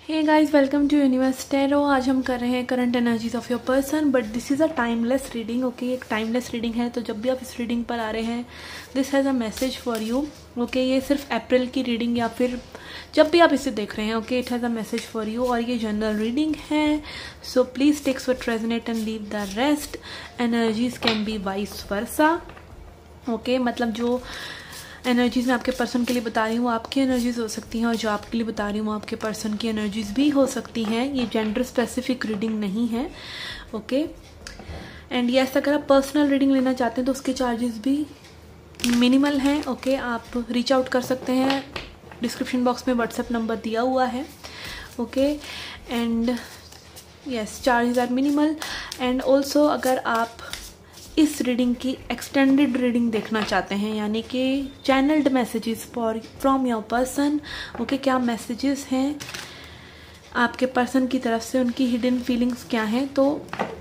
Hey guys, welcome to Universe Tarot. आज हम कर रहे हैं current energies of your person, but this is a timeless reading. Okay, एक टाइमलेस रीडिंग है, तो जब भी आप इस रीडिंग पर आ रहे हैं, this has a message for you. Okay, ये सिर्फ अप्रैल की रीडिंग या फिर जब भी आप इसे देख रहे हैं, okay, it has a message for you. और ये जनरल रीडिंग है, so please takes what resonate and leave the rest. Energies can be vice versa. Okay, मतलब जो एनर्जीज मैं आपके पर्सन के लिए बता रही हूँ आपकी एनर्जीज हो सकती हैं, और जो आपके लिए बता रही हूँ आपके पर्सन की एनर्जीज भी हो सकती हैं। ये जेंडर स्पेसिफिक रीडिंग नहीं है। ओके, एंड ये अगर आप पर्सनल रीडिंग लेना चाहते हैं तो उसके चार्जेस भी मिनिमल हैं। ओके, आप रीच आउट कर सकते हैं, डिस्क्रिप्शन बॉक्स में व्हाट्सएप नंबर दिया हुआ है। Okay, and yes, charges are minimal. And also अगर आप इस रीडिंग की एक्सटेंडेड रीडिंग देखना चाहते हैं, यानी कि channelled messages from your person, okay, क्या मैसेजेस हैं आपके पर्सन की तरफ से, उनकी हिडन फीलिंग्स क्या हैं, तो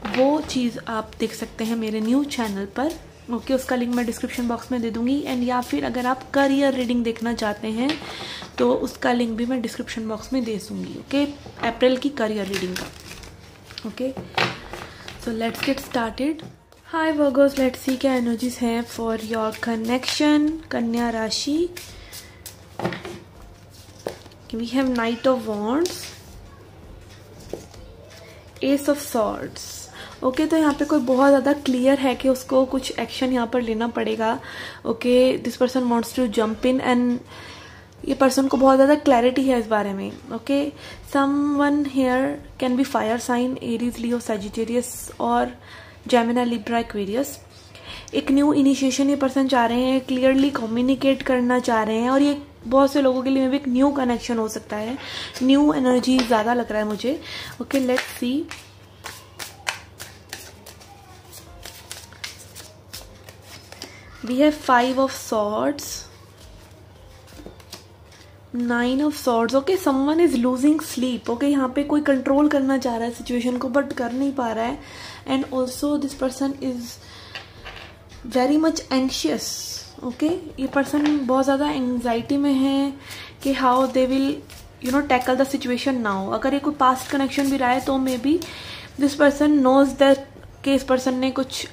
वो चीज़ आप देख सकते हैं मेरे न्यू चैनल पर। ओके, उसका लिंक मैं डिस्क्रिप्शन बॉक्स में दे दूंगी। एंड या फिर अगर आप करियर रीडिंग देखना चाहते हैं तो उसका लिंक भी मैं डिस्क्रिप्शन बॉक्स में दे दूंगी। ओके, अप्रैल की करियर रीडिंग का। Okay, so let's get started. Hi Virgos, let's see क्या एनर्जीज हैं फॉर योर कनेक्शन। कन्या राशि, we have knight of wands, ace of swords. Okay, तो यहाँ पे कोई बहुत ज़्यादा क्लियर है कि उसको कुछ एक्शन यहाँ पर लेना पड़ेगा। Okay, this person wants to jump in, and ये पर्सन को बहुत ज़्यादा क्लैरिटी है इस बारे में। Okay, someone here can be fire sign, Aries, Leo, Sagittarius और जेमिनी, लिब्रा, एक्वेरियस। एक न्यू इनिशिएशन ये पर्सन चाह रहे हैं, क्लियरली कम्युनिकेट करना चाह रहे हैं, और ये बहुत से लोगों के लिए भी एक न्यू कनेक्शन हो सकता है। न्यू एनर्जी ज़्यादा लग रहा है मुझे। Okay, let's see. We have 5 of swords, 9 of swords. Okay, someone is losing sleep. Okay, यहाँ पे कोई कंट्रोल करना चाह रहा है सिचुएशन को, बट कर नहीं पा रहा है। And also this person is very much anxious. Okay, ये पर्सन बहुत ज़्यादा एंग्जाइटी में है कि how they will tackle the situation now. अगर ये कोई पास्ट कनेक्शन भी रहा है तो maybe this person knows that कि इस पर्सन ने कुछ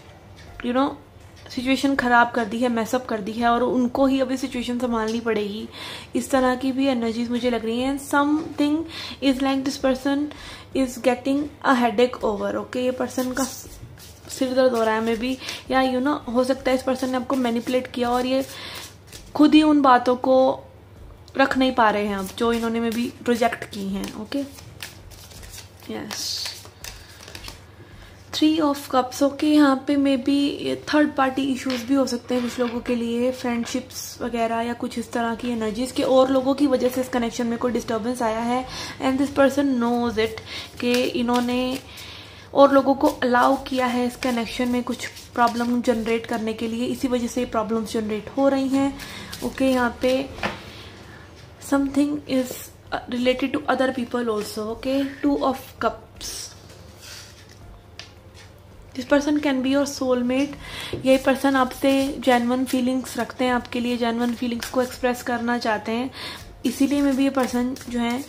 सिचुएशन खराब कर दी है, मैसअप कर दी है, और उनको ही अभी सिचुएशन संभालनी पड़ेगी। इस तरह की भी एनर्जीज मुझे लग रही हैं। Something is like this person is getting a headache over. Okay, ये पर्सन का सिर दर्द हो रहा है मे बी, या हो सकता है इस पर्सन ने आपको मैनिपुलेट किया और ये खुद ही उन बातों को रख नहीं पा रहे हैं अब, जो इन्होंने मे बी प्रोजेक्ट की हैं। Okay, yes, 3 of cups. Okay, यहाँ पे may be third party issues भी हो सकते हैं कुछ लोगों के लिए, फ्रेंडशिप्स वगैरह या कुछ इस तरह की एनर्जीज के, और लोगों की वजह से इस कनेक्शन में कोई डिस्टर्बेंस आया है। And this person knows it कि इन्होंने और लोगों को अलाउ किया है इस कनेक्शन में कुछ प्रॉब्लम जनरेट करने के लिए, इसी वजह से प्रॉब्लम्स जनरेट हो रही हैं। ओके, यहाँ पे something is related to other people also. Okay, 2 of cups. This person can be your soulmate. ये पर्सन आपसे जेन्युइन फीलिंग्स रखते हैं, आपके लिए जेन्युइन फीलिंग्स को एक्सप्रेस करना चाहते हैं, इसीलिए में भी ये पर्सन जो है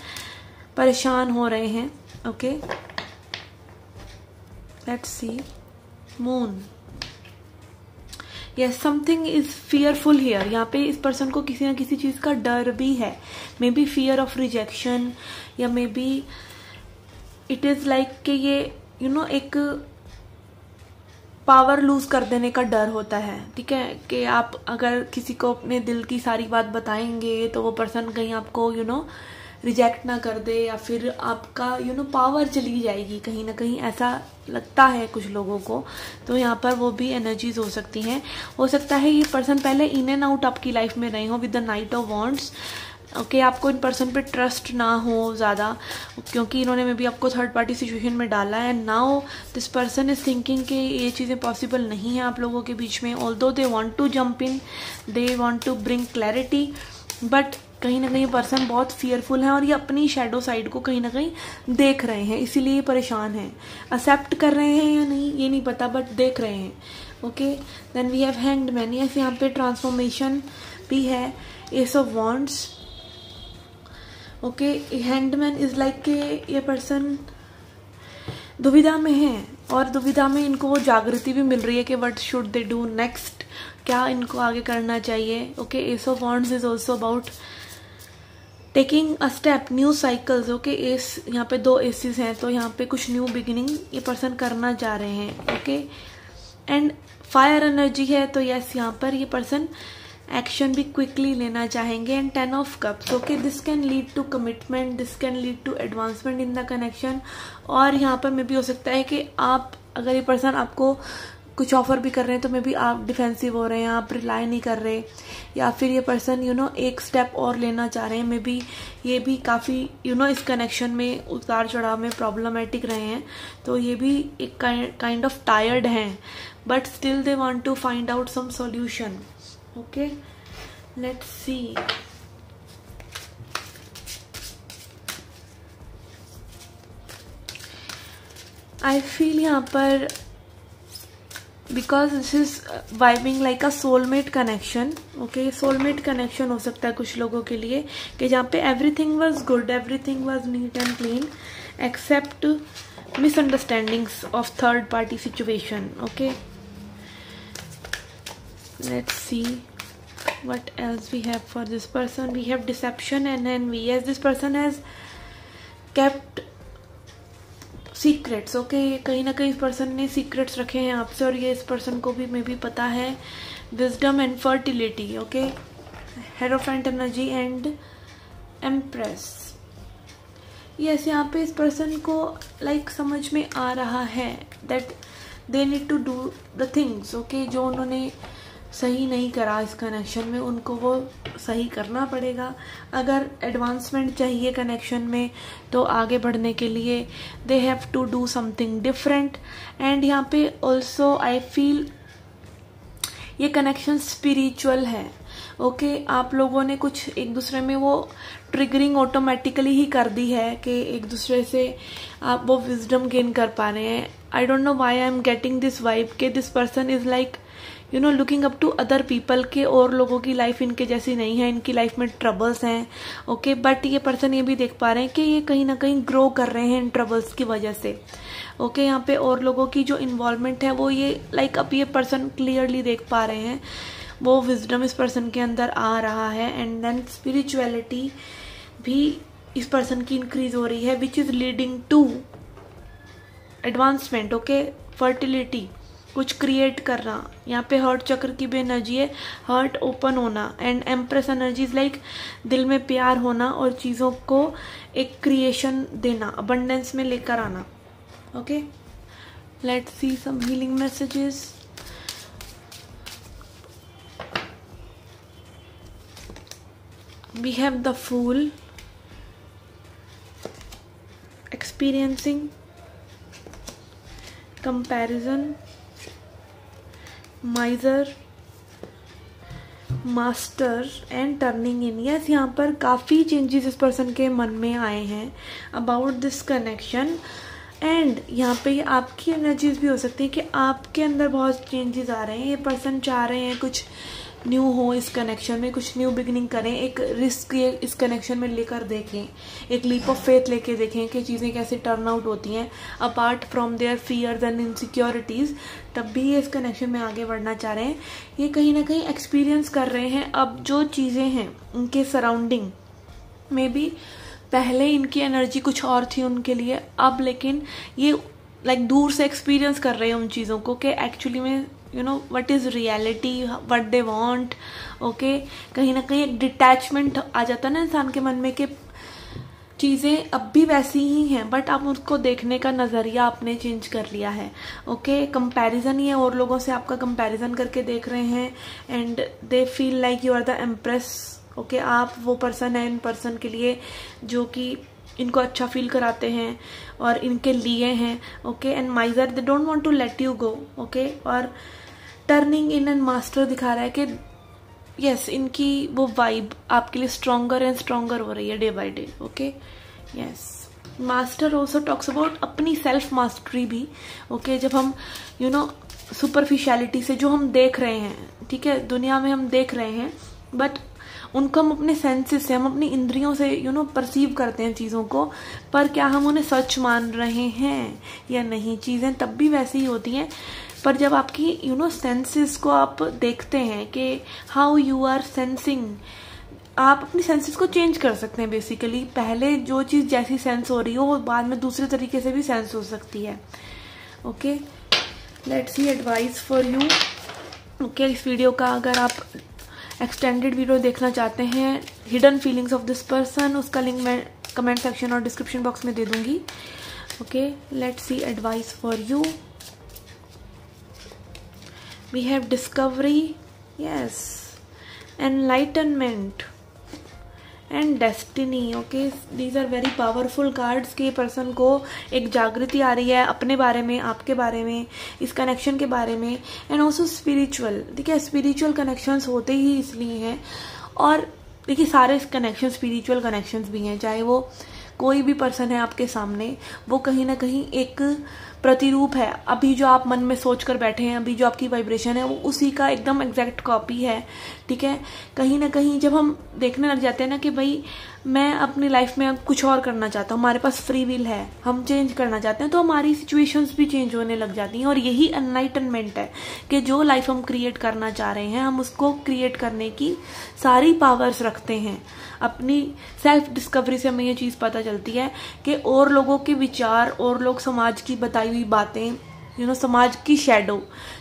परेशान हो रहे हैं। Okay, let's C. Moon, yes, something is fearful here. यहाँ पे इस पर्सन को किसी ना किसी चीज़ का डर भी है, maybe fear of rejection, या maybe it is like कि ये एक पावर लूज कर देने का डर होता है। ठीक है, कि आप अगर किसी को अपने दिल की सारी बात बताएंगे तो वो पर्सन कहीं आपको रिजेक्ट ना कर दे, या फिर आपका पावर चली जाएगी कहीं ना कहीं, ऐसा लगता है कुछ लोगों को। तो यहाँ पर वो भी एनर्जीज हो सकती हैं। हो सकता है ये पर्सन पहले इन एंड आउट आपकी लाइफ में रहे हो with the night of wands. Okay, आपको इन पर्सन पे ट्रस्ट ना हो ज़्यादा, क्योंकि इन्होंने मे बी आपको थर्ड पार्टी सिचुएशन में डाला है। Now this person is thinking कि ये चीज़ें पॉसिबल नहीं है आप लोगों के बीच में। Although they want to jump in, they want to bring clarity, but कहीं ना कहीं पर्सन बहुत फियरफुल है, और ये अपनी शैडो साइड को कहीं ना कहीं देख रहे हैं, इसीलिए ये परेशान हैं। एक्सेप्ट कर रहे हैं या नहीं ये नहीं पता, बट देख रहे हैं। Okay, then we have hanged man. यहाँ पे ट्रांसफॉर्मेशन भी है, ace of wands, okay, hanged man is like के ये पर्सन दुविधा में है, और दुविधा में इनको वो जागृति भी मिल रही है कि what should they do next, क्या इनको आगे करना चाहिए। Okay, S of wands is also about taking a step, new cycles. Okay, S यहाँ पे 2 एसेस हैं, तो यहाँ पे कुछ न्यू बिगिनिंग ये पर्सन करना चाह रहे हैं। ओके, एंड फायर एनर्जी है, तो यस यहाँ पर ये पर्सन एक्शन भी क्विकली लेना चाहेंगे। And 10 of cups. Okay, this can lead to commitment, this can lead to advancement in the connection. और यहाँ पर मे भी हो सकता है कि आप, अगर ये पर्सन आपको कुछ ऑफर भी कर रहे हैं तो मे बी आप डिफेंसिव हो रहे हैं, आप रिलाई नहीं कर रहे, या फिर ये पर्सन एक स्टेप और लेना चाह रहे हैं। मे बी ये भी काफ़ी इस कनेक्शन में उतार चढ़ाव में प्रॉब्लमेटिक रहे हैं, तो ये भी एक काइंड ऑफ टायर्ड हैं, but still they want to find out some solution. Okay, let's see. I feel यहाँ पर because this is vibing like a soulmate connection. Okay, soulmate connection हो सकता है कुछ लोगों के लिए कि जहाँ पे everything was good, everything was neat and clean except misunderstandings of third party situation. Okay, let's see what else we have for this person. We have deception and envy. Yes, this person has kept secrets. Okay, कहीं ना कहीं इस person ने secrets रखे हैं आपसे, और ये इस पर्सन को भी मे भी पता है। Wisdom and fertility. Okay, hierophant energy and empress. Yes, यहाँ पे इस पर्सन को लाइक समझ में आ रहा है that they need to do the things. Okay, जो उन्होंने सही नहीं करा इस कनेक्शन में, उनको वो सही करना पड़ेगा। अगर एडवांसमेंट चाहिए कनेक्शन में तो आगे बढ़ने के लिए they have to do something different. And यहाँ पे ऑल्सो आई फील ये कनेक्शन स्पिरिचुअल है। ओके, आप लोगों ने कुछ एक दूसरे में वो ट्रिगरिंग ऑटोमेटिकली ही कर दी है कि एक दूसरे से आप वो विजडम गेन कर पा रहे हैं। I don't know why I am getting this vibe के this person is like looking up to other people के, और लोगों की लाइफ इनके जैसी नहीं है, इनकी लाइफ में ट्रबल्स हैं। ओके, बट ये पर्सन ये भी देख पा रहे हैं कि ये कहीं ना कहीं ग्रो कर रहे हैं इन ट्रबल्स की वजह से। ओके, यहाँ पे और लोगों की जो इन्वॉल्वमेंट है वो ये लाइक अब ये पर्सन क्लियरली देख पा रहे हैं, वो विजडम इस पर्सन के अंदर आ रहा है। एंड देन स्पिरिचुअलिटी भी इस पर्सन की इंक्रीज हो रही है, which is leading to advancement. Okay, fertility, कुछ क्रिएट करना। यहाँ पे हर्ट चक्र की भी एनर्जी है, हर्ट ओपन होना। एंड एम्प्रेस एनर्जी लाइक दिल में प्यार होना और चीज़ों को एक क्रिएशन देना, अबंडेंस में लेकर आना। Okay, let's see some healing messages. We have the fool, experiencing, comparison, miser, master and turning in. Yes, यहाँ पर काफ़ी चेंजेस इस पर्सन के मन में आए हैं अबाउट दिस कनेक्शन। एंड यहाँ पे आपकी एनर्जीज भी हो सकती है कि आपके अंदर बहुत चेंजेस आ रहे हैं। ये पर्सन चाह रहे हैं कुछ न्यू हो इस कनेक्शन में, कुछ न्यू बिगिनिंग करें, एक रिस्क ये इस कनेक्शन में लेकर देखें, एक लीप ऑफ फेथ लेके देखें कि चीज़ें कैसे टर्न आउट होती हैं apart from their fears and insecurities. तब भी ये इस कनेक्शन में आगे बढ़ना चाह रहे हैं। ये कहीं ना कहीं एक्सपीरियंस कर रहे हैं अब जो चीज़ें हैं उनके सराउंडिंग में भी। पहले इनकी एनर्जी कुछ और थी उनके लिए, अब लेकिन ये लाइक दूर से एक्सपीरियंस कर रहे हैं उन चीज़ों को कि एक्चुअली में what is reality, what they want। Okay, कहीं ना कहीं एक डिटैचमेंट आ जाता है ना इंसान के मन में कि चीज़ें अब भी वैसी ही हैं, बट आप उसको देखने का नज़रिया आपने चेंज कर लिया है। ओके, कंपैरिजन ही है, और लोगों से आपका कंपैरिजन करके देख रहे हैं। And they feel like you are the empress. Okay, आप वो पर्सन है इन पर्सन के लिए जो कि इनको अच्छा फील कराते हैं और इनके लिए हैं। Okay, and miser, they don't want to let you go. Okay, और टर्निंग इन एंड मास्टर दिखा रहा है कि यस, इनकी वो वाइब आपके लिए स्ट्रॉन्गर एंड स्ट्रॉन्गर हो रही है day by day. Okay, yes, master also talks about अपनी सेल्फ मास्टरी भी। ओके, जब हम सुपरफिशियलिटी से जो हम देख रहे हैं, ठीक है, दुनिया में हम देख रहे हैं, बट उनको हम अपने सेंसेस से, हम अपनी इंद्रियों से परसीव करते हैं चीज़ों को, पर क्या हम उन्हें सच मान रहे हैं या नहीं। चीज़ें तब भी वैसी ही होती हैं, पर जब आपकी सेंसेस को आप देखते हैं कि हाउ यू आर सेंसिंग, आप अपनी सेंसेस को चेंज कर सकते हैं। बेसिकली पहले जो चीज़ जैसी सेंस हो रही हो वो बाद में दूसरे तरीके से भी सेंस हो सकती है। Okay, let's see advice for you. Okay, इस वीडियो का अगर आप एक्सटेंडेड वीडियो देखना चाहते हैं hidden feelings of this person, उसका लिंक मैं कमेंट सेक्शन और डिस्क्रिप्शन बॉक्स में दे दूंगी। Okay, let's see advice for you. We have discovery, yes, enlightenment and destiny. Okay, these are very powerful cards के पर्सन को एक जागृति आ रही है अपने बारे में, आपके बारे में, इस कनेक्शन के बारे में, एंड ऑल्सो स्पिरिचुअल। देखिए, स्पिरिचुअल कनेक्शंस होते ही इसलिए हैं, और देखिए सारे कनेक्शन स्पिरिचुअल कनेक्शंस भी हैं। चाहे वो कोई भी पर्सन है आपके सामने, वो कहीं ना कहीं एक प्रतिरूप है। अभी जो आप मन में सोच कर बैठे हैं, अभी जो आपकी वाइब्रेशन है, वो उसी का एकदम एग्जैक्ट कॉपी है। ठीक है, कहीं ना कहीं जब हम देखने लग जाते हैं ना कि भाई मैं अपनी लाइफ में अब कुछ और करना चाहता हूँ, हमारे पास फ्री विल है, हम चेंज करना चाहते हैं, तो हमारी सिचुएशंस भी चेंज होने लग जाती हैं। और यही एनलाइटनमेंट है कि जो लाइफ हम क्रिएट करना चाह रहे हैं, हम उसको क्रिएट करने की सारी पावर्स रखते हैं। अपनी सेल्फ डिस्कवरी से हमें ये चीज़ पता चलती है कि और लोगों के विचार, और लोग समाज की बताई हुई बातें, समाज की शेडो,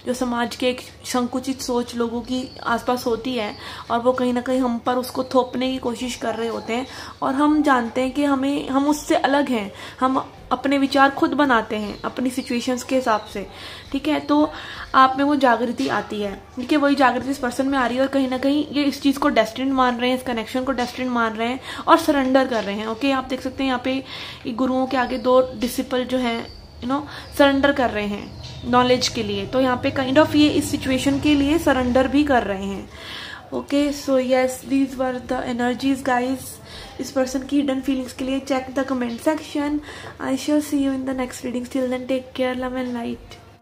जो समाज के एक संकुचित सोच लोगों की आसपास होती है, और वो कहीं ना कहीं हम पर उसको थोपने की कोशिश कर रहे होते हैं, और हम जानते हैं कि हम उससे अलग हैं, हम अपने विचार खुद बनाते हैं अपनी सिचुएशंस के हिसाब से। ठीक है, तो आप में वो जागृति आती है। ठीक है, वही जागृति इस पर्सन में आ रही है, और कहीं ना कहीं ये इस चीज़ को डेस्टिन्ड मान रहे हैं, इस कनेक्शन को डेस्टिन्ड मान रहे हैं, और सरेंडर कर रहे हैं। ओके, आप देख सकते हैं यहाँ पे गुरुओं के आगे 2 डिसिपल जो हैं सरेंडर कर रहे हैं नॉलेज के लिए। तो यहाँ पे काइंड ऑफ ये इस सिचुएशन के लिए सरेंडर भी कर रहे हैं। Okay, so yes, these were the energies guys इस पर्सन की हिडन फीलिंग्स के लिए। Check the comment section. I shall see you in the next reading. Till then take care, love and light.